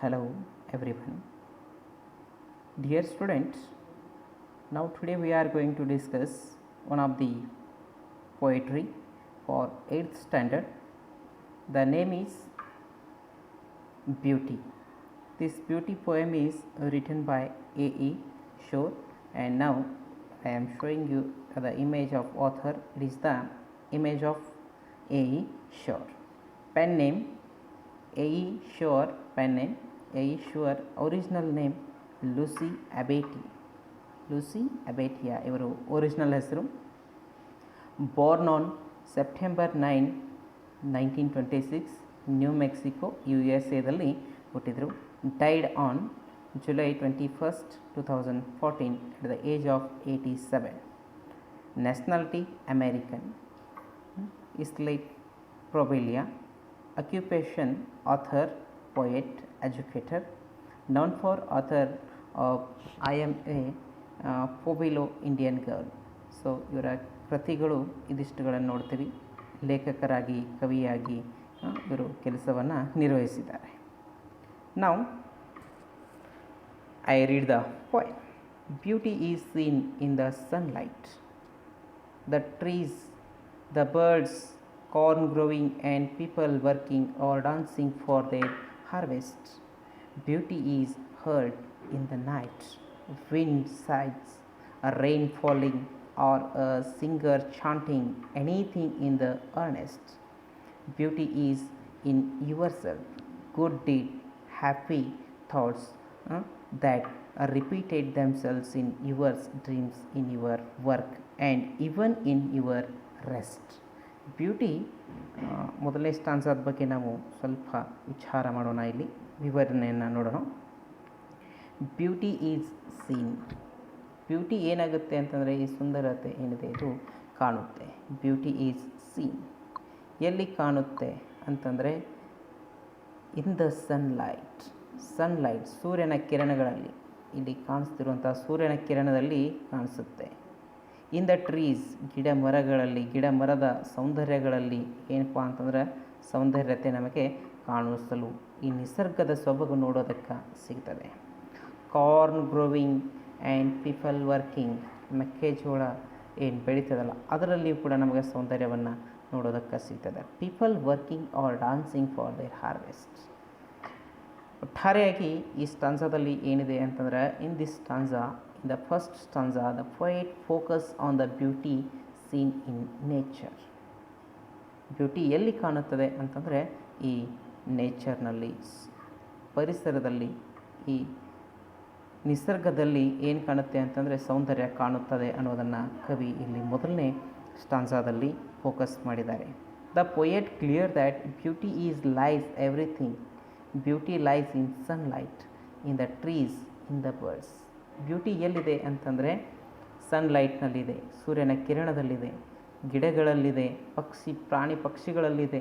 Hello everyone. Dear students, now today we are going to discuss one of the poetry for 8th standard. The name is Beauty. This beauty poem is written by A.E. Shore, and now I am showing you the image of author. It is the image of A.E. Shore. Pen name A.E. Shore, pen name A.E. Shore, original name Lucy Abeyta. Lucy ಅಬೇಟಿಯಾ ಇವರು original ಹೆಸರು. Born on September 9, 1926, New Mexico USA ಹುಟ್ಟಿದರು. Died on July 21, 2014 at the age of 87. Nationality American. Islate Probelia. Occupation author, poet, educator. Known for author of I am a Pobilo Indian girl. So ಇವರ ಕೃತಿಗಳು ಇದಿಷ್ಟುಗಳನ್ನು ನೋಡ್ತೀವಿ. ಲೇಖಕರಾಗಿ ಕವಿಯಾಗಿ ಇವರು ಕೆಲಸವನ್ನು ನಿರ್ವಹಿಸಿದ್ದಾರೆ. Now I read the poem. Beauty is seen in the sunlight. The trees, the birds, corn growing and people working or dancing for their harvest. Beauty is heard in the night, wind sighs, a rain falling, or a singer chanting anything in the earnest. Beauty is in yourself, good deed, happy thoughts that repeated themselves in your dreams, in your work, and even in your rest. Beauty ಮೊದಲನೇ ಸ್ಟಾನ್ಸಾದ ಬಗ್ಗೆ ನಾವು ಸ್ವಲ್ಪ ವಿಚಾರ ಮಾಡೋಣ. ಇಲ್ಲಿ ವಿವರಣೆಯನ್ನು ನೋಡೋಣ. Beauty is seen. Beauty ಏನಾಗುತ್ತೆ ಅಂತಂದರೆ ಈ ಸುಂದರತೆ ಏನಿದೆ ಇದು ಕಾಣುತ್ತೆ. Beauty is seen. ಎಲ್ಲಿ ಕಾಣುತ್ತೆ ಅಂತಂದರೆ ಇನ್ ದ ಸನ್ಲೈಟ್. ಸನ್ಲೈಟ್ ಸೂರ್ಯನ ಕಿರಣಗಳಲ್ಲಿ, ಇಲ್ಲಿ ಕಾಣಿಸ್ತಿರುವಂಥ ಸೂರ್ಯನ ಕಿರಣದಲ್ಲಿ ಕಾಣಿಸುತ್ತೆ. ಇನ್ ದ ಟ್ರೀಸ್ ಗಿಡ ಮರಗಳಲ್ಲಿ, ಗಿಡ ಮರದ ಸೌಂದರ್ಯಗಳಲ್ಲಿ ಏನಪ್ಪ ಅಂತಂದ್ರೆ ಸೌಂದರ್ಯತೆ ನಮಗೆ ಕಾಣಿಸಲು ಈ ನಿಸರ್ಗದ ಸೊಬಗು ನೋಡೋದಕ್ಕೆ ಸಿಗ್ತದೆ. Corn growing and people working, ಮೆಕ್ಕೆಜೋಳ ಏನು ಬೆಳೀತದಲ್ಲ ಅದರಲ್ಲಿಯೂ ಕೂಡ ನಮಗೆ ಸೌಂದರ್ಯವನ್ನು ನೋಡೋದಕ್ಕೆ ಸಿಗ್ತದೆ. People working or dancing for there harvest. ಒಟ್ಟಾರೆಯಾಗಿ ಈ ಸ್ಟಾನ್ಸಾದಲ್ಲಿ ಏನಿದೆ ಅಂತಂದರೆ in this ಸ್ಟಾನ್ಸಾ, in the first stanza, the poet focus on the beauty seen in nature. Beauty ಎಲ್ಲಿ ಕಾಣುತ್ತದೆ ಅಂತಂದರೆ ಈ ನೇಚರ್ನಲ್ಲಿ, ಪರಿಸರದಲ್ಲಿ, ಈ ನಿಸರ್ಗದಲ್ಲಿ ಏನು ಕಾಣುತ್ತೆ ಅಂತಂದರೆ ಸೌಂದರ್ಯ ಕಾಣುತ್ತದೆ ಅನ್ನೋದನ್ನು ಕವಿ ಇಲ್ಲಿ ಮೊದಲನೇ ಸ್ಟಾನ್ಸಾದಲ್ಲಿ ಫೋಕಸ್ ಮಾಡಿದ್ದಾರೆ. The poet clear that beauty is lies everything. Beauty lies in sunlight, in the trees, in the birds. Beauty ಎಲ್ಲಿದೆ ಅಂತಂದರೆ ಸನ್ಲೈಟ್ನಲ್ಲಿದೆ, ಸೂರ್ಯನ ಕಿರಣದಲ್ಲಿದೆ, ಗಿಡಗಳಲ್ಲಿದೆ, ಪ್ರಾಣಿ ಪಕ್ಷಿಗಳಲ್ಲಿದೆ.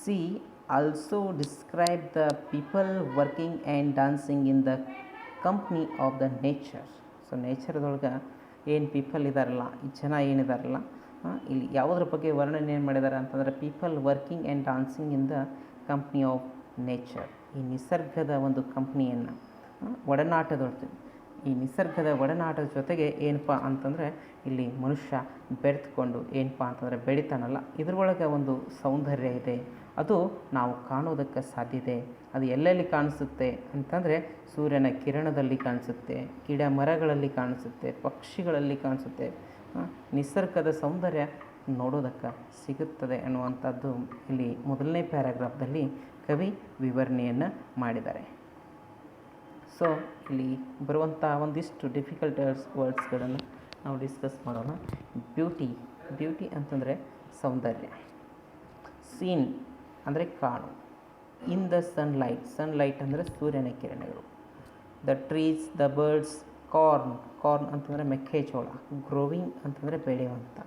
She also describe the people working and dancing in the company of the nature. So ನೇಚರ್ದೊಳಗೆ ಏನು ಪೀಪಲ್ ಇದ್ದಾರಲ್ಲ, ಈ ಜನ ಏನಿದಾರಲ್ಲ, ಇಲ್ಲಿ ಯಾವುದ್ರ ಬಗ್ಗೆ ವರ್ಣನೆ ಏನು ಮಾಡಿದ್ದಾರೆ ಅಂತಂದರೆ people working and dancing in the company of nature. ಈ ನಿಸರ್ಗದ ಒಂದು ಕಂಪ್ನಿಯನ್ನು, ಒಡನಾಟದೊಳಗೆ, ಈ ನಿಸರ್ಗದ ಒಡನಾಟದ ಜೊತೆಗೆ ಏನಪ್ಪ ಅಂತಂದರೆ ಇಲ್ಲಿ ಮನುಷ್ಯ ಬೆರೆತುಕೊಂಡು ಏನಪ್ಪ ಅಂತಂದರೆ ಬೆಳಿತಾನಲ್ಲ, ಇದರೊಳಗೆ ಒಂದು ಸೌಂದರ್ಯ ಇದೆ, ಅದು ನಾವು ಕಾಣೋದಕ್ಕೆ ಸಾಧ್ಯತೆ. ಅದು ಎಲ್ಲೆಲ್ಲಿ ಕಾಣಿಸುತ್ತೆ ಅಂತಂದರೆ ಸೂರ್ಯನ ಕಿರಣದಲ್ಲಿ ಕಾಣಿಸುತ್ತೆ, ಗಿಡ ಮರಗಳಲ್ಲಿ ಕಾಣಿಸುತ್ತೆ, ಪಕ್ಷಿಗಳಲ್ಲಿ ಕಾಣಿಸುತ್ತೆ. ನಿಸರ್ಗದ ಸೌಂದರ್ಯ ನೋಡೋದಕ್ಕೆ ಸಿಗುತ್ತದೆ ಅನ್ನುವಂಥದ್ದು ಇಲ್ಲಿ ಮೊದಲನೇ ಪ್ಯಾರಾಗ್ರಾಫ್ದಲ್ಲಿ ಕವಿ ವಿವರಣೆಯನ್ನು ಮಾಡಿದ್ದಾರೆ. ಸೊ ಇಲ್ಲಿ ಬರುವಂಥ ಒಂದಿಷ್ಟು ಡಿಫಿಕಲ್ಟ್ ವರ್ಡ್ಸ್ಗಳನ್ನು ನಾವು ಡಿಸ್ಕಸ್ ಮಾಡೋಣ. ಬ್ಯೂಟಿ ಅಂತಂದರೆ ಸೌಂದರ್ಯ. ಸೀನ್ ಅಂದರೆ ಕಾಣು. ಇನ್ ದ ಸನ್ಲೈಟ್ ಅಂದರೆ ಸೂರ್ಯನ ಕಿರಣಗಳು. The trees, the birds, corn ಅಂತಂದರೆ ಮೆಕ್ಕೆಜೋಳ. ಗ್ರೋವಿಂಗ್ ಅಂತಂದರೆ ಬೆಳೆಯುವಂಥ.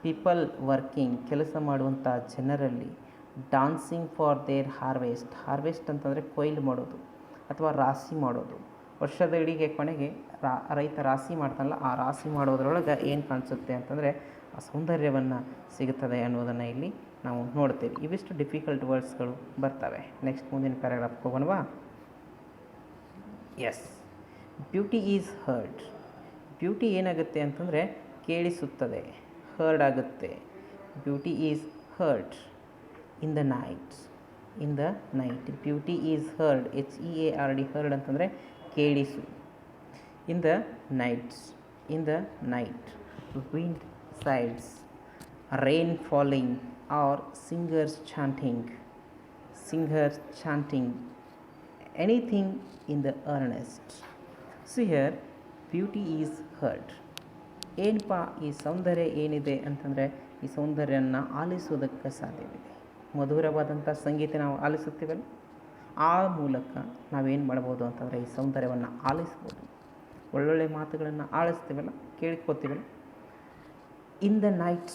ಪೀಪಲ್ ವರ್ಕಿಂಗ್ ಕೆಲಸ ಮಾಡುವಂಥ ಜನರಲ್ಲಿ. ಡಾನ್ಸಿಂಗ್ ಫಾರ್ ದೇರ್ ಹಾರ್ವೆಸ್ಟ್ ಅಂತಂದರೆ ಕೊಯ್ಲು ಮಾಡೋದು ಅಥವಾ ರಾಶಿ ಮಾಡೋದು. ವರ್ಷದ ಇಡೀಗೆ ಕೊನೆಗೆ ರೈತ ರಾಶಿ ಮಾಡ್ತಾನಲ್ಲ, ಆ ರಾಶಿ ಮಾಡೋದ್ರೊಳಗೆ ಏನು ಕಾಣಿಸುತ್ತೆ ಅಂತಂದರೆ ಆ ಸೌಂದರ್ಯವನ್ನು ಸಿಗುತ್ತದೆ ಅನ್ನೋದನ್ನು ಇಲ್ಲಿ ನಾವು ನೋಡ್ತೇವೆ. ಇವಿಷ್ಟು ಡಿಫಿಕಲ್ಟ್ ವರ್ಡ್ಸ್ಗಳು ಬರ್ತವೆ. ನೆಕ್ಸ್ಟ್ ಮುಂದಿನ ಪ್ಯಾರಾಗ್ರಾಫ್ಗೆ ಹೋಗೋಣವಾ? Yes, beauty is heard. Beauty ಏನಾಗುತ್ತೆ ಅಂತಂದರೆ ಕೇಳಿಸುತ್ತದೆ, ಹರ್ಡ್ ಆಗುತ್ತೆ. Beauty is heard in the night. In the night beauty is heard, HEARD, heard ಅಂತಂದರೆ ಕೇಳಿಸು. In the nights, in the night wind sides, rain falling, or singers chanting, anything in the earnest. So here beauty is heard. ಏನಪ್ಪ ಈ ಸೌಂದರ್ಯ ಏನಿದೆ ಅಂತಂದರೆ ಈ ಸೌಂದರ್ಯನ ಆಲಿಸುವುದಕ್ಕೆ ಸಾಧ್ಯವಿದೆ. ಮಧುರವಾದಂಥ ಸಂಗೀತ ನಾವು ಆಲಿಸುತ್ತೀವಲ್ಲ, ಆ ಮೂಲಕ ನಾವೇನು ಮಾಡ್ಬೋದು ಅಂತಂದರೆ ಈ ಸೌಂದರ್ಯವನ್ನು ಆಲಿಸ್ಬೋದು. ಒಳ್ಳೊಳ್ಳೆ ಮಾತುಗಳನ್ನು ಆಲಿಸ್ತೀವಲ್ಲ, ಕೇಳ್ಕೊತೀವಲ್ಲ. In the night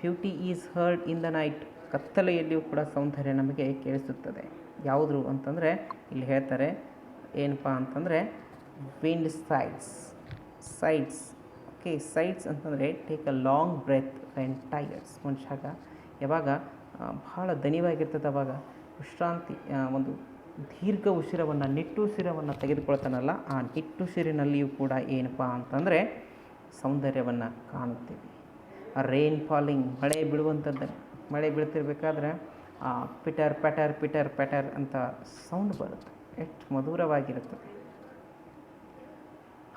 beauty is heard in the night. ಕತ್ತಲೆಯಲ್ಲಿಯೂ ಕೂಡ ಸೌಂದರ್ಯ ನಮಗೆ ಕೇಳಿಸುತ್ತದೆ. ಯಾವುದು ಅಂತಂದರೆ ಇಲ್ಲಿ ಹೇಳ್ತಾರೆ ಏನಪ್ಪ ಅಂತಂದರೆ ವಿಂಡ್ ಸೈಡ್ಸ್. ಓಕೆ, ಸೈಡ್ಸ್ ಅಂತಂದರೆ take a long breath and tired. ಮನುಷ್ಯಾಗ ಯಾವಾಗ ಭಾಳ ದಣಿವಾಗಿರ್ತದೆ ಅವಾಗ ವಿಶ್ರಾಂತಿ, ಒಂದು ದೀರ್ಘ ಉಸಿರವನ್ನು, ನಿಟ್ಟುಸಿರವನ್ನು ತೆಗೆದುಕೊಳ್ತಾನಲ್ಲ, ಆ ನಿಟ್ಟುಸಿರಿನಲ್ಲಿಯೂ ಕೂಡ ಏನಪ್ಪ ಅಂತಂದರೆ ಸೌಂದರ್ಯವನ್ನು ಕಾಣುತ್ತೀವಿ. ರೇನ್ ಫಾಲಿಂಗ್, ಮಳೆ ಬೀಳುವಂಥದ್ದು. ಮಳೆ ಬೀಳ್ತಿರ್ಬೇಕಾದ್ರೆ ಪಿಟರ್ ಪ್ಯಾಟರ್ ಅಂತ ಸೌಂಡ್ ಬರುತ್ತೆ. ಎಷ್ಟು ಮಧುರವಾಗಿರುತ್ತದೆ,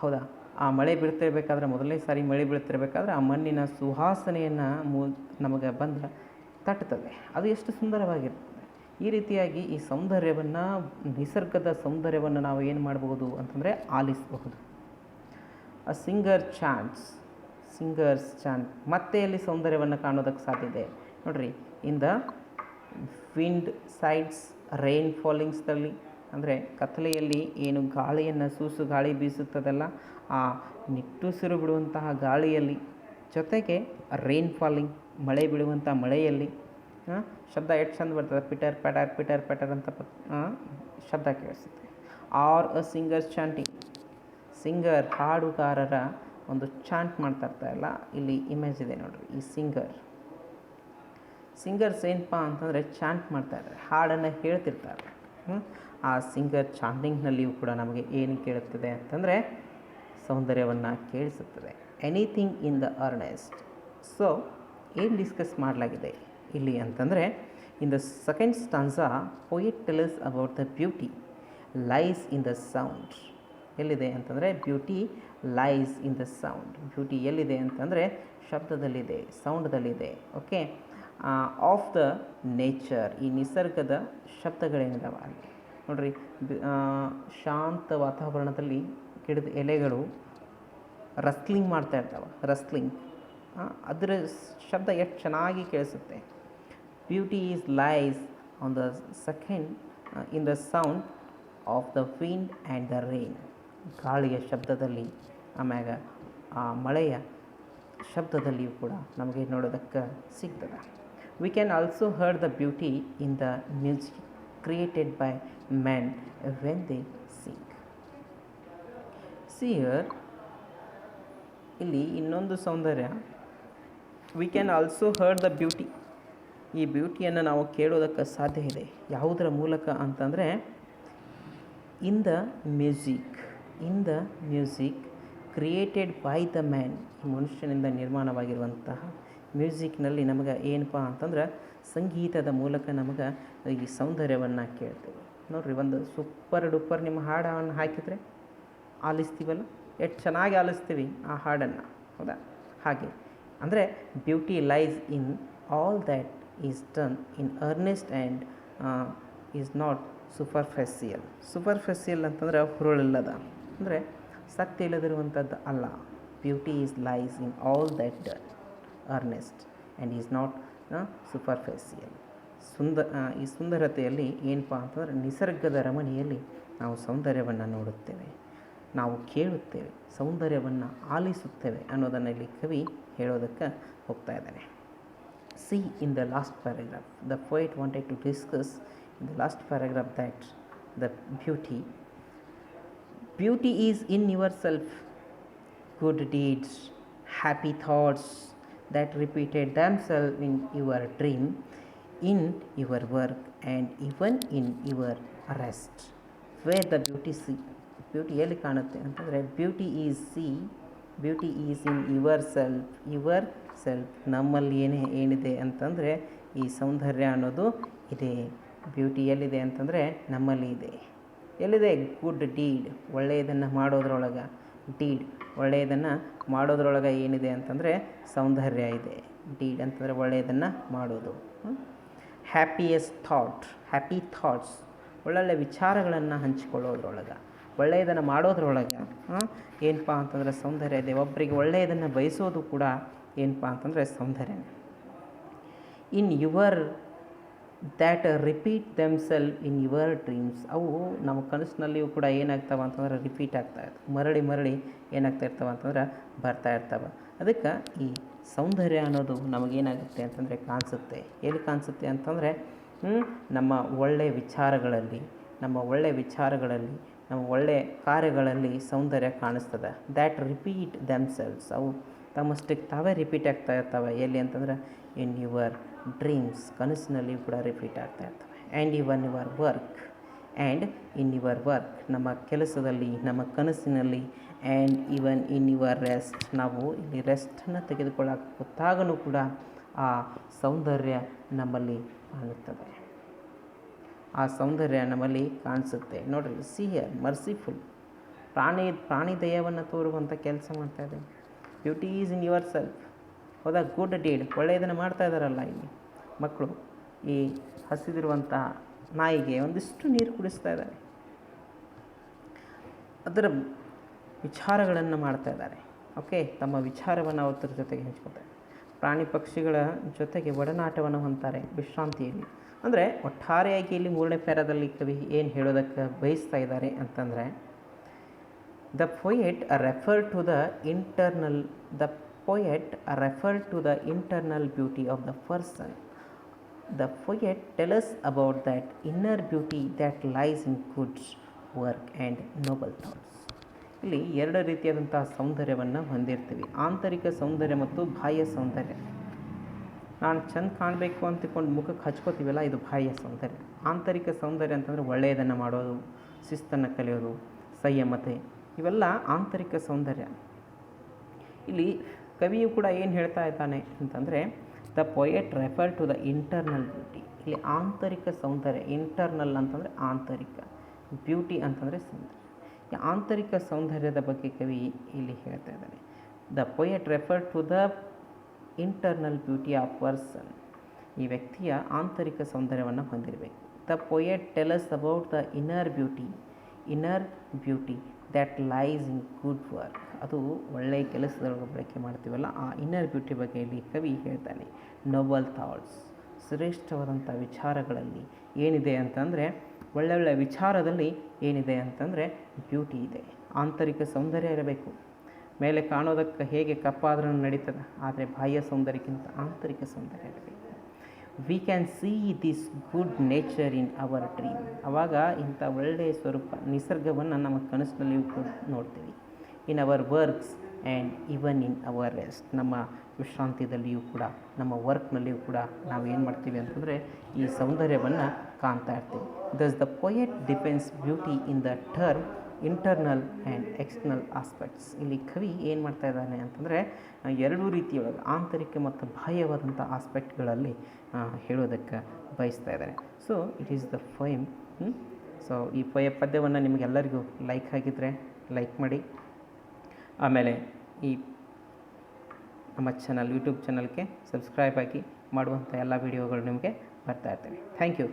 ಹೌದಾ? ಆ ಮಳೆ ಬೀಳ್ತಿರ್ಬೇಕಾದ್ರೆ, ಮೊದಲನೇ ಸಾರಿ ಮಳೆ ಬೀಳ್ತಿರ್ಬೇಕಾದ್ರೆ ಆ ಮಣ್ಣಿನ ಸುವಾಸನೆಯನ್ನು ನಮಗೆ ಬಂದು ತಟ್ಟುತ್ತದೆ. ಅದು ಎಷ್ಟು ಸುಂದರವಾಗಿರ್ತದೆ. ಈ ರೀತಿಯಾಗಿ ಈ ಸೌಂದರ್ಯವನ್ನು, ನಿಸರ್ಗದ ಸೌಂದರ್ಯವನ್ನು ನಾವು ಏನು ಮಾಡಬಹುದು ಅಂತಂದರೆ ಆಲಿಸಬಹುದು. ಅ ಸಿಂಗರ್ಸ್ ಚಾಂಟ್, ಮತ್ತೆ ಅಲ್ಲಿ ಸೌಂದರ್ಯವನ್ನು ಕಾಣೋದಕ್ಕೆ ಸಾಧ್ಯತೆ ನೋಡ್ರಿ. In the wind sides, rain ಫಾಲಿಂಗ್ಸ್ದಲ್ಲಿ ಅಂದರೆ ಕತ್ತಲೆಯಲ್ಲಿ ಏನು ಗಾಳಿಯನ್ನು, ಸೂಸು ಗಾಳಿ ಬೀಸುತ್ತದಲ್ಲ, ಆ ನಿಟ್ಟುಸಿರು ಬಿಡುವಂತಹ ಗಾಳಿಯಲ್ಲಿ, ಜೊತೆಗೆ ರೈನ್ ಫಾಲಿಂಗ್, ಮಳೆ ಬೀಳುವಂಥ ಮಳೆಯಲ್ಲಿ ಶಬ್ದ ಎಷ್ಟು ಚಂದ ಬರ್ತದೆ. ಪಿಟರ್ ಪ್ಯಾಟರ್ ಅಂತ ಶಬ್ದ ಕೇಳಿಸುತ್ತೆ. ಆರ್ ಅ ಸಿಂಗರ್ಸ್ ಚಾಂಟಿಂಗ್, ಸಿಂಗರ್ ಹಾಡುಗಾರರ ಒಂದು ಚಾಂಟ್ ಮಾಡ್ತಾ ಇರ್ತಾರಲ್ಲ, ಇಲ್ಲಿ ಇಮೇಜ್ ಇದೆ ನೋಡ್ರಿ. ಈ ಸಿಂಗರ್ಸ್ ಏನಪ್ಪ ಅಂತಂದರೆ ಚಾಂಟ್ ಮಾಡ್ತಾಯಿದ್ದಾರೆ, ಹಾಡನ್ನು ಹೇಳ್ತಿರ್ತಾರೆ. ಆ ಸಿಂಗರ್ ಚಾಂಟಿಂಗ್ನಲ್ಲಿಯೂ ಕೂಡ ನಮಗೆ ಏನು ಕೇಳುತ್ತದೆ ಅಂತಂದರೆ ಸೌಂದರ್ಯವನ್ನು ಕೇಳಿಸುತ್ತದೆ. Anything in the Ernst. So ಏನು ಡಿಸ್ಕಸ್ ಮಾಡಲಾಗಿದೆ ಇಲ್ಲಿ ಅಂತಂದರೆ, in the second ಸ್ಟಾನ್ಸಾ poet tells about the beauty lies in the sound. ಎಲ್ಲಿದೆ ಅಂತಂದರೆ beauty lies in the sound. Beauty ಎಲ್ಲಿದೆ ಅಂತಂದರೆ ಶಬ್ದದಲ್ಲಿದೆ, ಸೌಂಡ್ದಲ್ಲಿದೆ. ಓಕೆ, ಆಫ್ ದ ನೇಚರ್, ಈ ನಿಸರ್ಗದ ಶಬ್ದಗಳೇನಿದಾವೆ ಅಲ್ಲಿ ನೋಡ್ರಿ. ಶಾಂತ ವಾತಾವರಣದಲ್ಲಿ ಗಿಡದ ಎಲೆಗಳು ರಸ್ಲಿಂಗ್ ಮಾಡ್ತಾ ಇರ್ತಾವೆ. ಅದರ ಶಬ್ದ ಎಷ್ಟು ಚೆನ್ನಾಗಿ ಕೇಳಿಸುತ್ತೆ. Beauty is lies on the second in the sound of the wind and the rain. ಗಾಳಿಯ ಶಬ್ದದಲ್ಲಿ, ಆಮ್ಯಾಗ ಆ ಮಳೆಯ ಶಬ್ದದಲ್ಲಿಯೂ ಕೂಡ ನಮಗೆ ನೋಡೋದಕ್ಕೆ ಸಿಗ್ತದೆ. We can also heard the beauty in the music created by men when they sing. Here ಇಲ್ಲಿ ಇನ್ನೊಂದು ಸೌಂದರ್ಯ, we can also heard the beauty. ಈ ಬ್ಯೂಟಿಯನ್ನು ನಾವು ಕೇಳೋದಕ್ಕೆ ಸಾಧ್ಯ ಇದೆ. ಯಾವುದರ ಮೂಲಕ ಅಂತಂದರೆ in the music created by the man. ಈ ಮನುಷ್ಯನಿಂದ ನಿರ್ಮಾಣವಾಗಿರುವಂತಹ ಮ್ಯೂಸಿಕ್ನಲ್ಲಿ ನಮಗೆ ಏನಪ್ಪ ಅಂತಂದ್ರೆ ಸಂಗೀತದ ಮೂಲಕ ನಮಗೆ ಈ ಸೌಂದರ್ಯವನ್ನು ಕೇಳ್ತೇವೆ. ನೋಡಿರಿ, ಒಂದು ಸೂಪರ್ ಡೂಪರ್ ನಿಮ್ಮ ಹಾಡನ್ನು ಹಾಕಿದರೆ ಆಲಿಸ್ತೀವಲ್ಲ, ಎಷ್ಟು ಚೆನ್ನಾಗಿ ಆಲಿಸ್ತೀವಿ ಆ ಹಾಡನ್ನು, ಹೌದಾ? ಹಾಗೆ ಅಂದರೆ beauty lies in all that is done in earnest and is not superficial ಅಂತಂದರೆ ಹುರುಳಿಲ್ಲದ, ಅಂದರೆ ಸತ್ಯ ಇಲ್ಲದಿರುವಂಥದ್ದು ಅಲ್ಲ. Beauty is lies in all that done earnest and is not superficial. ಈ ಸುಂದರತೆಯಲ್ಲಿ ಏನಪ್ಪ ಅಂತಂದರೆ ನಿಸರ್ಗದ ರಮಣೆಯಲ್ಲಿ ನಾವು ಸೌಂದರ್ಯವನ್ನು ನೋಡುತ್ತೇವೆ, ನಾವು ಕೇಳುತ್ತೇವೆ, ಸೌಂದರ್ಯವನ್ನು ಆಲಿಸುತ್ತೇವೆ ಅನ್ನೋದನ್ನು ಇಲ್ಲಿ ಕವಿ ಹೇಳೋದಕ್ಕೆ ಹೋಗ್ತಾ ಇದ್ದಾನೆ. See in the last paragraph the poet wanted to discuss in the last paragraph that the beauty is in yourself, good deeds, happy thoughts that repeated themselves in your dream, in your work and even in your rest. Where the beauty see, beauty ಎಲ್ಲಿ ಕಾಣುತ್ತೆ ಅಂತಂದರೆ beauty is in yourself. ನಮ್ಮಲ್ಲಿ ಏನಿದೆ ಅಂತಂದರೆ ಈ ಸೌಂದರ್ಯ ಅನ್ನೋದು ಇದೆ. Beauty ಎಲ್ಲಿದೆ ಅಂತಂದರೆ ನಮ್ಮಲ್ಲಿ ಇದೆ. ಎಲ್ಲಿದೆ? ಗುಡ್ ಡೀಡ್, ಒಳ್ಳೆಯದನ್ನು ಮಾಡೋದ್ರೊಳಗೆ. ಡೀಡ್, ಒಳ್ಳೆಯದನ್ನು ಮಾಡೋದ್ರೊಳಗೆ ಏನಿದೆ ಅಂತಂದರೆ ಸೌಂದರ್ಯ ಇದೆ. ಡೀಡ್ ಅಂತಂದರೆ ಒಳ್ಳೆಯದನ್ನು ಮಾಡೋದು. ಹ್ಯಾಪಿ ಥಾಟ್ಸ್, ಒಳ್ಳೊಳ್ಳೆ ವಿಚಾರಗಳನ್ನು ಹಂಚಿಕೊಳ್ಳೋದ್ರೊಳಗೆ, ಒಳ್ಳೆಯದನ್ನು ಮಾಡೋದ್ರೊಳಗೆ ಏನಪ್ಪ ಅಂತಂದರೆ ಸೌಂದರ್ಯ ಇದೆ. ಒಬ್ಬರಿಗೆ ಒಳ್ಳೆಯದನ್ನು ಬಯಸೋದು ಕೂಡ ಏನಪ್ಪ ಅಂತಂದರೆ ಸೌಂದರ್ಯ. In your that repeat themselves in your dreams, ಅವು ನಮ್ಮ ಕನಸಿನಲ್ಲಿಯೂ ಕೂಡ ಏನಾಗ್ತಾವೆ ಅಂತಂದ್ರೆ ರಿಪೀಟ್ ಆಗ್ತಾಯಿರ್ತವೆ, ಮರಳಿ ಏನಾಗ್ತಾ ಇರ್ತವೆ ಅಂತಂದ್ರೆ ಬರ್ತಾ ಇರ್ತವೆ. ಅದಕ್ಕೆ ಈ ಸೌಂದರ್ಯ ಅನ್ನೋದು ನಮಗೇನಾಗುತ್ತೆ ಅಂತಂದರೆ ಕಾಣಿಸುತ್ತೆ. ಎಲ್ಲಿ ಕಾಣಿಸುತ್ತೆ ಅಂತಂದರೆ ನಮ್ಮ ಒಳ್ಳೆಯ ವಿಚಾರಗಳಲ್ಲಿ, ನಮ್ಮ ಒಳ್ಳೆಯ ಕಾರ್ಯಗಳಲ್ಲಿ ಸೌಂದರ್ಯ ಕಾಣಿಸ್ತದೆ. ದ್ಯಾಟ್ ರಿಪೀಟ್ ದೆಮ್ಸೆಲ್ವ್ಸ್, ಅವು ತಮ್ಮಷ್ಟಕ್ಕೆ ತಾವೇ ರಿಪೀಟ್ ಆಗ್ತಾ ಇರ್ತವೆ. ಎಲ್ಲಿ ಅಂತಂದ್ರೆ ಇನ್ ಯುವರ್ ಡ್ರೀಮ್ಸ್, ಕನಸಿನಲ್ಲಿ ಕೂಡ ರಿಪೀಟ್ ಆಗ್ತಾ ಇರ್ತವೆ. ಆ್ಯಂಡ್ ಇನ್ ಯುವರ್ ವರ್ಕ್, ನಮ್ಮ ಕೆಲಸದಲ್ಲಿ, ನಮ್ಮ ಕನಸಿನಲ್ಲಿ. And even in your rest, ನಾವು ಇಲ್ಲಿ ರೆಸ್ಟನ್ನು ತೆಗೆದುಕೊಳ್ಳೋಕೆ ಗೊತ್ತಾಗಲೂ ಕೂಡ ಆ ಸೌಂದರ್ಯ ನಮ್ಮಲ್ಲಿ ಕಾಣುತ್ತದೆ, ಆ ಸೌಂದರ್ಯ ನಮ್ಮಲ್ಲಿ ಕಾಣಿಸುತ್ತೆ. ನೋಡಿರಿ, ಸಿಹಿಯರ್ ಮರ್ಸಿಫುಲ್, ಪ್ರಾಣಿ ದಯವನ್ನು ತೋರುವಂಥ ಕೆಲಸ ಮಾಡ್ತಾ ಇದೆ. Beauty is in your self. ಹೌದಾ? ಗುಡ್ ಡೀಡ್, ಒಳ್ಳೆಯದನ್ನು ಮಾಡ್ತಾ ಇದ್ದಾರಲ್ಲ ಇಲ್ಲಿ ಮಕ್ಕಳು. ಈ ಹಸಿದಿರುವಂಥ ನಾಯಿಗೆ ಒಂದಿಷ್ಟು ನೀರು ಕುಡಿಸ್ತಾ ಇದ್ದಾರೆ, ಅದರ ವಿಚಾರಗಳನ್ನು ಮಾಡ್ತಾ ಇದ್ದಾರೆ. ಓಕೆ, ತಮ್ಮ ವಿಚಾರವನ್ನು ಅವರ ಜೊತೆಗೆ ಹಂಚ್ಕೊತಾರೆ. ಪ್ರಾಣಿ ಪಕ್ಷಿಗಳ ಜೊತೆಗೆ ಒಡನಾಟವನ್ನು ಹೊಂದ್ತಾರೆ ವಿಶ್ರಾಂತಿಯಲ್ಲಿ. ಅಂದರೆ ಒಟ್ಟಾರೆಯಾಗಿ ಇಲ್ಲಿ 3ನೇ ಪ್ಯಾರಾದಲ್ಲಿ ಕವಿ ಏನು ಹೇಳೋದಕ್ಕೆ ಬಯಸ್ತಾ ಇದ್ದಾರೆ ಅಂತಂದರೆ, the poet refer to the internal beauty of the person. The poet tells us about that inner beauty that lies in good work and noble thoughts. ಇಲ್ಲಿ 2 ರೀತಿಯಾದಂಥ ಸೌಂದರ್ಯವನ್ನು ಹೊಂದಿರ್ತೀವಿ, ಆಂತರಿಕ ಸೌಂದರ್ಯ ಮತ್ತು ಬಾಹ್ಯ ಸೌಂದರ್ಯ. ನಾನು ಚೆಂದ ಕಾಣಬೇಕು ಅಂತಕೊಂಡು ಮುಖಕ್ಕೆ ಹಚ್ಕೋತೀವಲ್ಲ, ಇದು ಬಾಹ್ಯ ಸೌಂದರ್ಯ. ಆಂತರಿಕ ಸೌಂದರ್ಯ ಅಂತಂದರೆ ಒಳ್ಳೆಯದನ್ನು ಮಾಡೋದು, ಶಿಸ್ತನ್ನು ಕಲಿಯೋದು, ಸಂಯಮತೆ, ಇವೆಲ್ಲ ಆಂತರಿಕ ಸೌಂದರ್ಯ. ಇಲ್ಲಿ ಕವಿಯು ಕೂಡ ಏನು ಹೇಳ್ತಾ ಇದ್ದಾನೆ ಅಂತಂದರೆ, the poet refer to the internal beauty. ಇಲ್ಲಿ ಆಂತರಿಕ ಸೌಂದರ್ಯ, ಇಂಟರ್ನಲ್ ಅಂತಂದರೆ ಆಂತರಿಕ, ಬ್ಯೂಟಿ ಅಂತಂದರೆ ಸೌಂದರ್ಯ. ಈ ಆಂತರಿಕ ಸೌಂದರ್ಯದ ಬಗ್ಗೆ ಕವಿ ಇಲ್ಲಿ ಹೇಳ್ತಾ ಇದ್ದಾನೆ. The poet refer to the internal beauty of person. ಈ ವ್ಯಕ್ತಿಯ ಆಂತರಿಕ ಸೌಂದರ್ಯವನ್ನು ಹೊಂದಿರಬೇಕು. The poet tells about the inner beauty that lies in good work. ಅದು ಒಳ್ಳೆಯ ಕೆಲಸದೊಳಗೆ ಬಳಕೆ ಮಾಡ್ತೀವಲ್ಲ, ಆ ಇನ್ನರ್ ಬ್ಯೂಟಿ ಬಗ್ಗೆ ಇಲ್ಲಿ ಕವಿ ಹೇಳ್ತಾನೆ. ನೋಬಲ್ ಥಾಟ್ಸ್, ಶ್ರೇಷ್ಠವಾದಂಥ ವಿಚಾರಗಳಲ್ಲಿ ಏನಿದೆ ಅಂತಂದರೆ, ಒಳ್ಳೊಳ್ಳೆ ವಿಚಾರದಲ್ಲಿ ಏನಿದೆ ಅಂತಂದರೆ ಬ್ಯೂಟಿ ಇದೆ. ಆಂತರಿಕ ಸೌಂದರ್ಯ ಇರಬೇಕು. ಮೇಲೆ ಕಾಣೋದಕ್ಕೆ ಹೇಗೆ ಕಪ್ಪಾದ್ರೂ ನಡೀತದೆ, ಆದರೆ ಬಾಹ್ಯ ಸೌಂದರ್ಯಕ್ಕಿಂತ ಆಂತರಿಕ ಸೌಂದರ್ಯ ಇರಬೇಕು. We can see this good nature in our dream. ಆವಾಗ ಇಂಥ ಒಳ್ಳೆಯ ಸ್ವರೂಪ, ನಿಸರ್ಗವನ್ನು ನಮ್ಮ ಕನಸಿನಲ್ಲಿಯೂ ಕೂಡ ನೋಡ್ತೀವಿ. In our works and even in our rest. ನಮ್ಮ ವಿಶ್ರಾಂತಿಯಲ್ಲಿಯೂ ಕೂಡ, ನಮ್ಮ ವರ್ಕ್ನಲ್ಲಿಯೂ ಕೂಡ ನಾವು ಏನು ಮಾಡ್ತೀವಿ ಅಂತಂದರೆ ಈ ಸೌಂದರ್ಯವನ್ನು ಕಾಣ್ತಾ ಇರ್ತೀವಿ. Thus the poet depends beauty in the term internal and external aspects. ಇಲ್ಲಿ ಕವಿ ಏನು ಮಾಡ್ತಾ ಇದ್ದಾನೆ ಅಂತಂದರೆ, 2 ರೀತಿಯೊಳಗೆ ಆಂತರಿಕ ಮತ್ತು ಬಾಹ್ಯವಾದಂಥ ಆಸ್ಪೆಕ್ಟ್ಗಳಲ್ಲಿ ಹೇಳೋದಕ್ಕೆ ಬಯಸ್ತಾ ಇದ್ದಾರೆ. So it is the poem. So ಈ ಪದ್ಯವನ್ನು ನಿಮಗೆಲ್ಲರಿಗೂ ಲೈಕ್ ಆಗಿದ್ದರೆ ಲೈಕ್ ಮಾಡಿ. ಆಮೇಲೆ ಈ ನಮ್ಮ ಯೂಟ್ಯೂಬ್ ಚಾನಲ್ಗೆ ಸಬ್ಸ್ಕ್ರೈಬ್ ಆಗಿ ಮಾಡುವಂಥ ಎಲ್ಲ ವೀಡಿಯೋಗಳು ನಿಮಗೆ ಬರ್ತಾ ಇರ್ತವೆ. Thank you.